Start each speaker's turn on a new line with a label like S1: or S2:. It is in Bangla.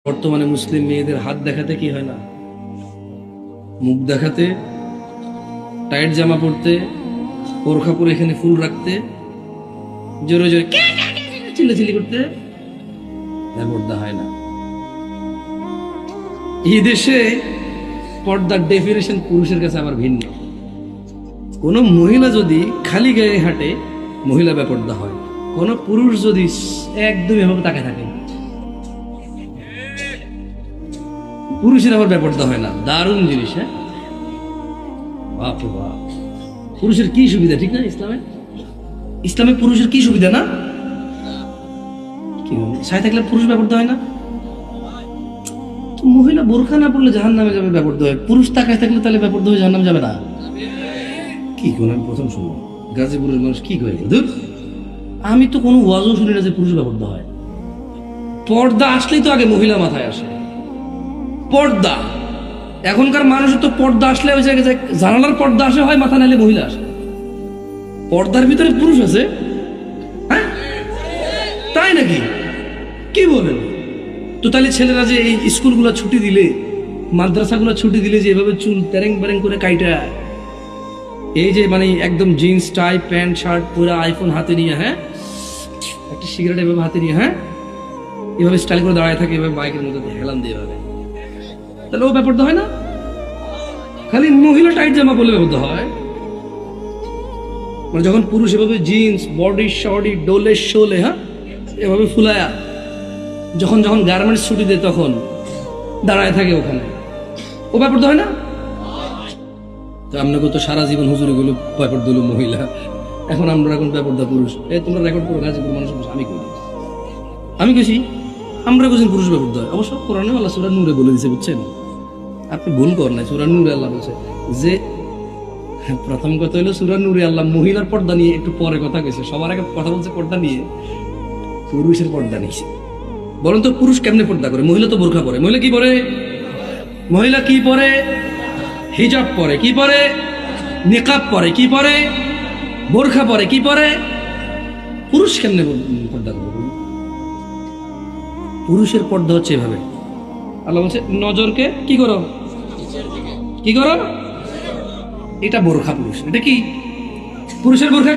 S1: বর্তমানে মুসলিম মেয়েদের হাত দেখাতে কি হয় না, মুখ দেখাতে, টাইট জামা পরতে, বোরখা পরে এখানে ফুল রাখতে, জোরে জোরে চিল্লাচিল্লি করতে পর্দা হয় না। এই দেশে পর্দার ডেফিনেশন পুরুষের কাছে আবার ভিন্ন। কোন মহিলা যদি খালি গায়ে হাঁটে মহিলা বেপর্দা হয়, কোন পুরুষ যদি একদম এভাবে তাকায় থাকে পুরুষের আবার বেপর্দা হয় না। দারুণ জিনিস। হ্যাঁ, বাপ রে বাপ, পুরুষের কি সুবিধা, ঠিক না? ইসলামে পুরুষের কি সুবিধা না? কি ছায় থাকলে পুরুষ বেপর্দা হয় না? তো মহিলা বোরখা না পড়লে জাহান্নামে যাবে, বেপর্দা হয়। পুরুষ তাকায় থাকলে তাহলে বেপর্দা হয়ে জাহান্নামে যাবে না? কি কোন আমি প্রথম শুনলাম গাজীপুরের মানুষ কি করে। আমি তো কোনো ওয়াজও শুনি না যে পুরুষ বেপর্দা হয়। পর্দা আসলেই তো আগে মহিলা মাথায় আসে। পর্দা, এখনকার মানুষের তো পর্দা আসলে ওই জায়গায় জানালার পর্দা আসে হয়, মাথা নাইলে মহিলা আসে। পর্দার ভিতরে পুরুষ আছে? হ্যাঁ, তাই নাকি? কি বলেন? তো তাহলে ছেলেরা যে এই স্কুলগুলো ছুটি দিলে, মাদ্রাসাগুলো ছুটি দিলে যে এভাবে চুল তেরেং বেরেং করে কাইটা, এই যে মানে একদম জিন্স টাই প্যান্ট শার্ট পুরো, আইফোন হাতে নিয়ে, হ্যাঁ, একটা সিগারেট এভাবে হাতে নিয়ে, হ্যাঁ, এভাবে স্টাইল করে দাঁড়ায় থাকে, এভাবে বাইকের মধ্যে হেলান দিয়ে এভাবে, তাহলে ও ব্যাপারটা হয় না? খালি মহিলা টাইট জামা বলে ব্যাপারটা হয়। মানে যখন পুরুষ এভাবে জিন্স বডি শর্টি ডোলে শোলে, হ্যাঁ, এভাবে ফুলায়া যখন যখন গার্মেন্টস ছুটি দেয় তখন দাঁড়ায় থাকে ওখানে, ও ব্যাপারটা হয় না? তো আপনাকে তো সারা জীবন হুজুরে গুলো ব্যাপার দিল মহিলা, এখন আমরা এখন ব্যাপারটা পুরুষ। তোমরা রেকর্ড করো, গাজীপুর মানুষ আমি কেছি আমরা বুঝেন পুরুষ ব্যাপারটা হয়। অবশ্য কোরআনে আল্লাহ সূরা নূরে বলে দিয়েছে, বুঝছেন? আপনি ভুল করেন নাই, সূরা নূরে আল্লাহ বলছে যে, প্রথম কথা হলো সূরা নূরে আল্লাহ মহিলার পর্দা নিয়ে একটু পরে কথা কইছে, সবার আগে কথা বলছে পর্দা নিয়ে, পুরুষের পর্দা নিয়েছে। বলেন তো পুরুষ কেমনে পর্দা করে? মহিলা তো বোরখা পরে। মহিলা কি পরে? মহিলা কি পরে? হিজাব পরে। কি পরে? নিকাব পরে। কি পরে? বোরখা পরে। কি পরে? পুরুষ কেমনে পর্দা করে? পুরুষের পর্দা হচ্ছে এভাবে। আল্লাহ বলছে নজরকে কি করো, কি করো, এটা বোরখা পুরুষ। এটা কি পুরুষের বোরখা?